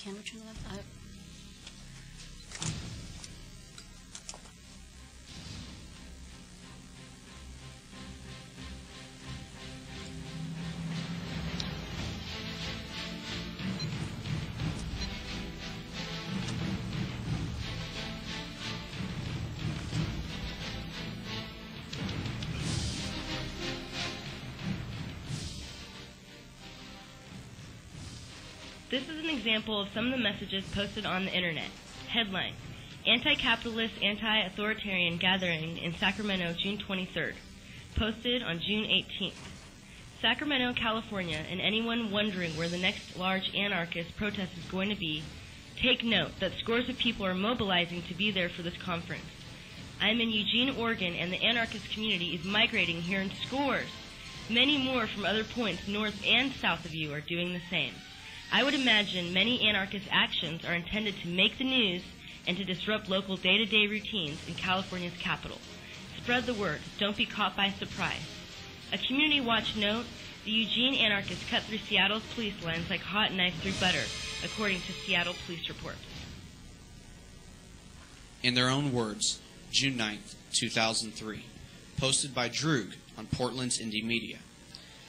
Can we turn that up? This is an example of some of the messages posted on the Internet. Headline: Anti-capitalist, anti-authoritarian gathering in Sacramento, June 23rd. Posted on June 18th. Sacramento, California, and anyone wondering where the next large anarchist protest is going to be, take note that scores of people are mobilizing to be there for this conference. I am in Eugene, Oregon, and the anarchist community is migrating here in scores. Many more from other points north and south of you are doing the same. I would imagine many anarchist actions are intended to make the news and to disrupt local day-to-day routines in California's capital. Spread the word. Don't be caught by surprise. A community watch note: the Eugene anarchists cut through Seattle's police lines like hot knives through butter, according to Seattle police reports. In their own words, June 9th, 2003, posted by Droog on Portland's Indie Media.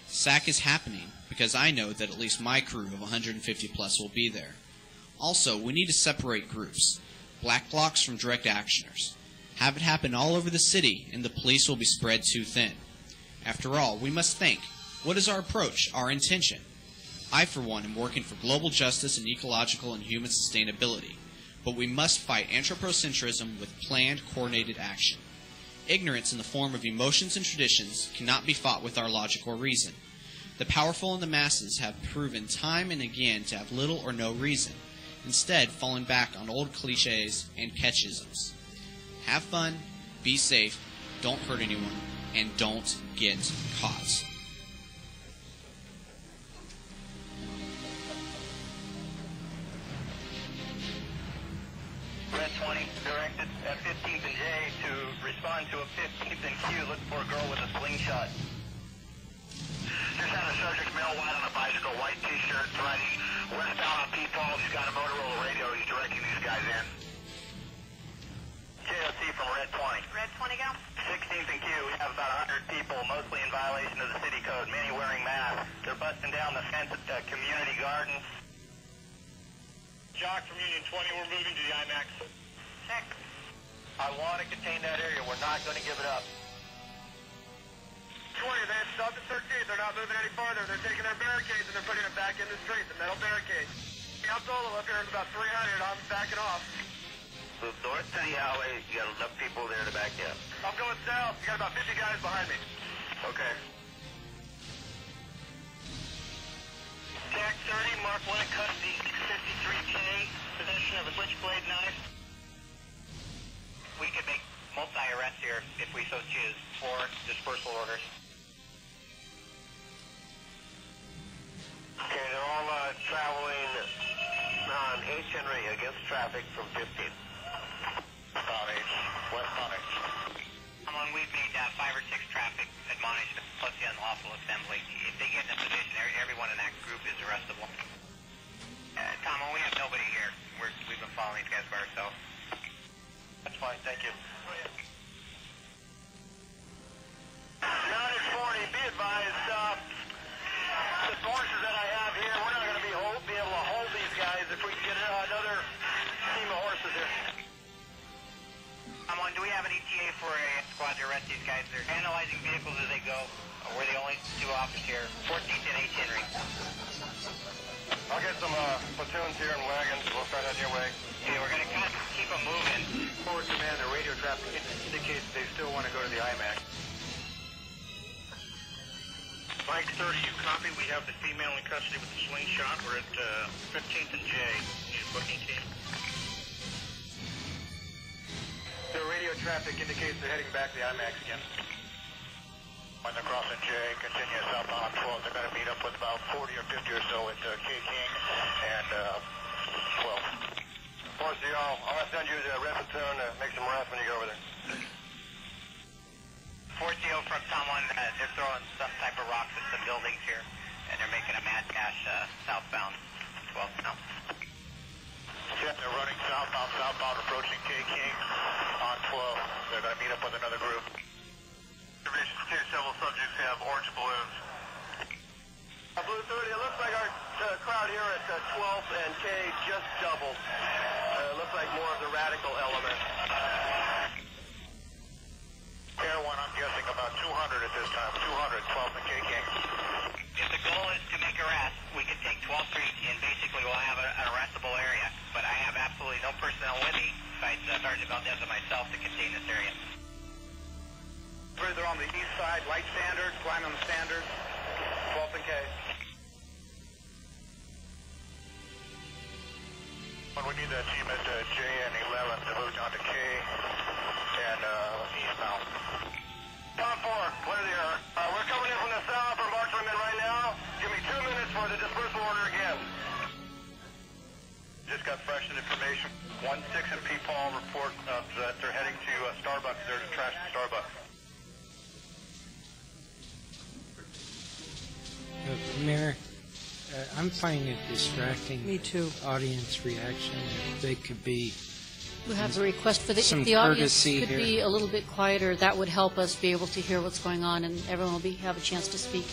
SAC is happening because I know that at least my crew of 150 plus will be there. Also, we need to separate groups, black blocs from direct actioners. Have it happen all over the city and the police will be spread too thin. After all, we must think, what is our approach, our intention? I, for one, am working for global justice and ecological and human sustainability, but we must fight anthropocentrism with planned, coordinated action. Ignorance in the form of emotions and traditions cannot be fought with our logic or reason. The powerful and the masses have proven time and again to have little or no reason, instead falling back on old cliches and catchisms. Have fun, be safe, don't hurt anyone, and don't get caught. Red 20 directed at 15th and J to respond to a 15th and Q. Look for a girl with a slingshot. Just had a subject, male, white on a bicycle, white t-shirt, riding westbound on P-Falls. He's got a Motorola radio. He's directing these guys in. JOC from Red 20. Red 20 go. 16th and Q. We have about 100 people, mostly in violation of the city code. Many wearing masks. They're busting down the fence at Community Gardens. Jock from Union 20, we're moving to the IMAX. Check. I want to contain that area. We're not going to give it up. 20, they had stopped at 13th. They're not moving any farther. They're taking their barricades and they're putting them back in the street, the metal barricades. I'm solo up here. It's about 300. I'm backing off. Move north to the alley. You got enough people there to back you up. I'm going south. You got about 50 guys behind me. Okay. Jack 30, Mark 1 at custody, 53K, possession of a switchblade knife. We could make multi-arrests here if we so choose, or dispersal orders. Okay, they're all traveling on H. Henry against traffic from 15th. South H, westbound H. We've made 5 or 6 traffic admonishments plus the unlawful assembly. If they get in a position, everyone in that group is arrestable. Tom, we have nobody here. We've been following these guys by ourselves. That's fine, thank you. 940, be advised, the forces that I have here, we're not going to be able to hold these guys if we can get another team of horses here. Do we have an ETA for a squad to arrest these guys? They're analyzing vehicles as they go. We're the only 2 officers here. 14th and H. Henry. I'll get some platoons here and wagons. We'll start heading your way. Okay, we're going to kind of keep them moving. Forward command, the radio traffic indicates they still want to go to the IMAX. Mike 30, you copy? We have the female in custody with the slingshot. We're at 15th and J. Need a booking team. The radio traffic indicates they're heading back to the IMAX again. On the crossing J, continue southbound 12. They're going to meet up with about 40 or 50 or so at K King and 12. Force y'all, I'll send you the red platoon to make some arrests when you go over there. 4CO from someone, they're throwing some type of rocks at some buildings here, and they're making a mad dash southbound 12 now. out here at 12th and K just doubled. Looks like more of the radical element. Air 1, I'm guessing about 200 at this time. 200, 12th and K King. If the goal is to make arrests, we can take 12th Street and basically we'll have an arrestable area. But I have absolutely no personnel with me besides Sergeant Valdez and myself to contain this area. Further on the east side, light standard, climb on the standard, 12th and K. We need a team at J and 11 to move down to K and eastbound. Tom 4, clear the air. We're coming in from the south. We're marching in right now. Give me 2 minutes for the dispersal order again. Just got fresh information. 16 and P. Paul report that they're heading to Starbucks. There's a trash at Starbucks. Mayor, I'm finding it distracting. Me too. Audience reaction. If they could be We have a request for some if the audience courtesy could here. be a little bit quieter, that would help us be able to hear what's going on, and everyone will have a chance to speak.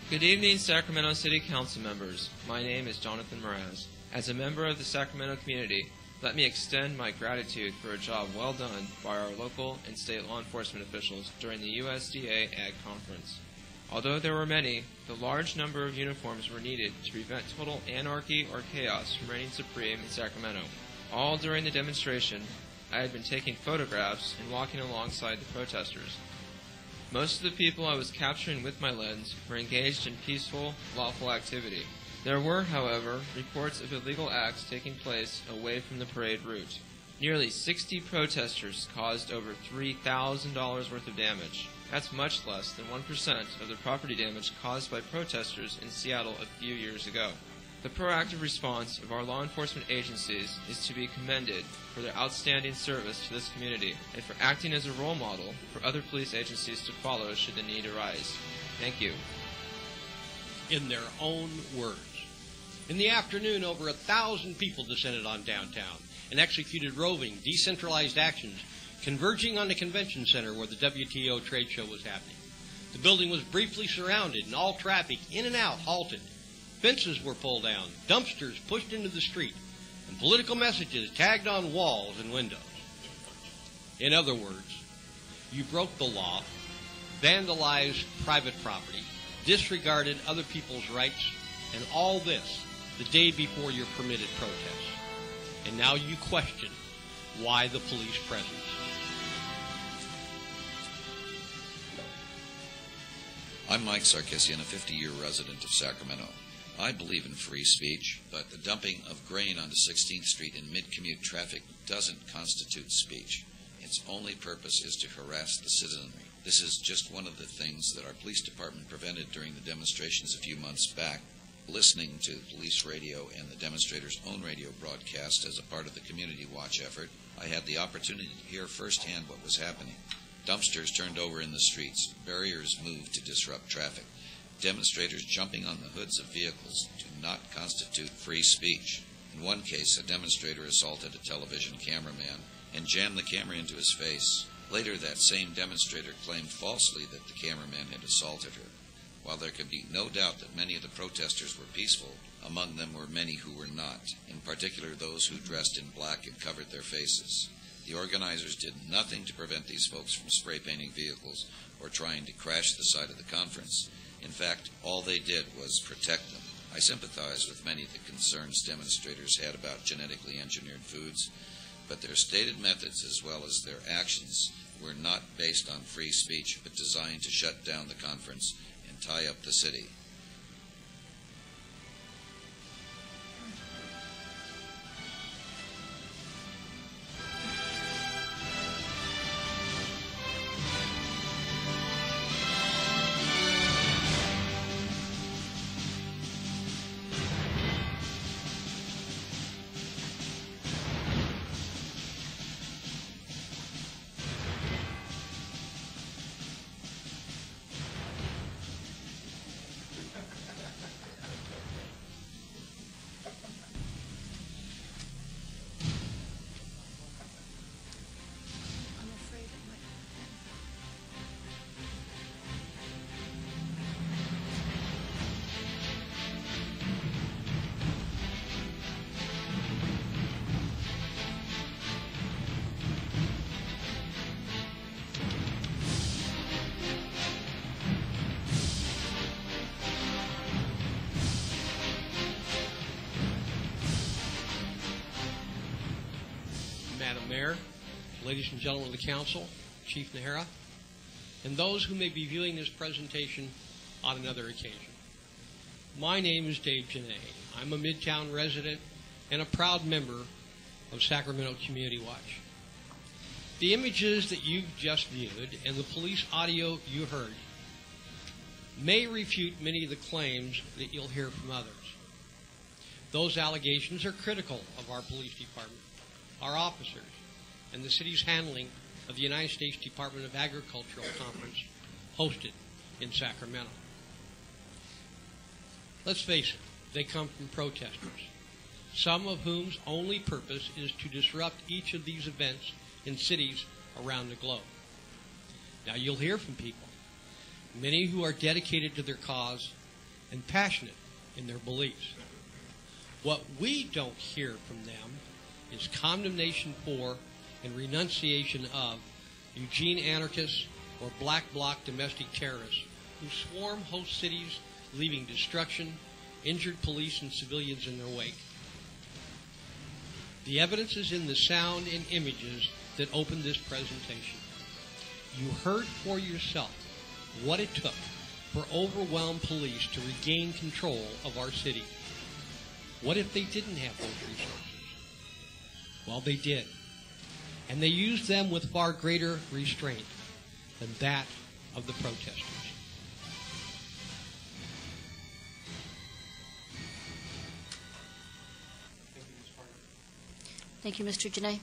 Good evening, Sacramento City Council members. My name is Jonathan Mraz. As a member of the Sacramento community, let me extend my gratitude for a job well done by our local and state law enforcement officials during the USDA Ag Conference. Although there were many, the large number of uniforms were needed to prevent total anarchy or chaos from reigning supreme in Sacramento. All during the demonstration, I had been taking photographs and walking alongside the protesters. Most of the people I was capturing with my lens were engaged in peaceful, lawful activity. There were, however, reports of illegal acts taking place away from the parade route. Nearly 60 protesters caused over $3,000 worth of damage. That's much less than 1% of the property damage caused by protesters in Seattle a few years ago. The proactive response of our law enforcement agencies is to be commended for their outstanding service to this community and for acting as a role model for other police agencies to follow should the need arise. Thank you. In their own words. In the afternoon, over 1,000 people descended on downtown and executed roving, decentralized actions converging on the convention center where the WTO trade show was happening. The building was briefly surrounded and all traffic in and out halted. Fences were pulled down, dumpsters pushed into the street, and political messages tagged on walls and windows. In other words, you broke the law, vandalized private property, disregarded other people's rights, and all this the day before your permitted protest. And now you question why the police presence. I'm Mike Sarkissian, a 50-year resident of Sacramento. I believe in free speech, but the dumping of grain onto 16th Street in mid-commute traffic doesn't constitute speech. Its only purpose is to harass the citizenry. This is just one of the things that our police department prevented during the demonstrations a few months back. Listening to police radio and the demonstrators' own radio broadcast as a part of the Community Watch effort, I had the opportunity to hear firsthand what was happening. Dumpsters turned over in the streets, barriers moved to disrupt traffic. Demonstrators jumping on the hoods of vehicles do not constitute free speech. In one case, a demonstrator assaulted a television cameraman and jammed the camera into his face. Later, that same demonstrator claimed falsely that the cameraman had assaulted her. While there can be no doubt that many of the protesters were peaceful, among them were many who were not, in particular those who dressed in black and covered their faces. The organizers did nothing to prevent these folks from spray painting vehicles or trying to crash the site of the conference. In fact, all they did was protect them. I sympathize with many of the concerns demonstrators had about genetically engineered foods, but their stated methods as well as their actions were not based on free speech, but designed to shut down the conference and tie up the city. Madam Mayor, ladies and gentlemen of the Council, Chief Nahara, and those who may be viewing this presentation on another occasion. My name is Dave Janae. I'm a Midtown resident and a proud member of Sacramento Community Watch. The images that you've just viewed and the police audio you heard may refute many of the claims that you'll hear from others. Those allegations are critical of our police department, our officers, and the city's handling of the United States Department of Agricultural Conference hosted in Sacramento. Let's face it, they come from protesters, some of whom's only purpose is to disrupt each of these events in cities around the globe. Now you'll hear from people, many who are dedicated to their cause and passionate in their beliefs. What we don't hear from them is condemnation for and renunciation of Eugene anarchists or black bloc domestic terrorists who swarm host cities, leaving destruction, injured police and civilians in their wake. The evidence is in the sound and images that opened this presentation. You heard for yourself what it took for overwhelmed police to regain control of our city. What if they didn't have those resources? Well, they did. And they used them with far greater restraint than that of the protesters. Thank you, Mr. Janae.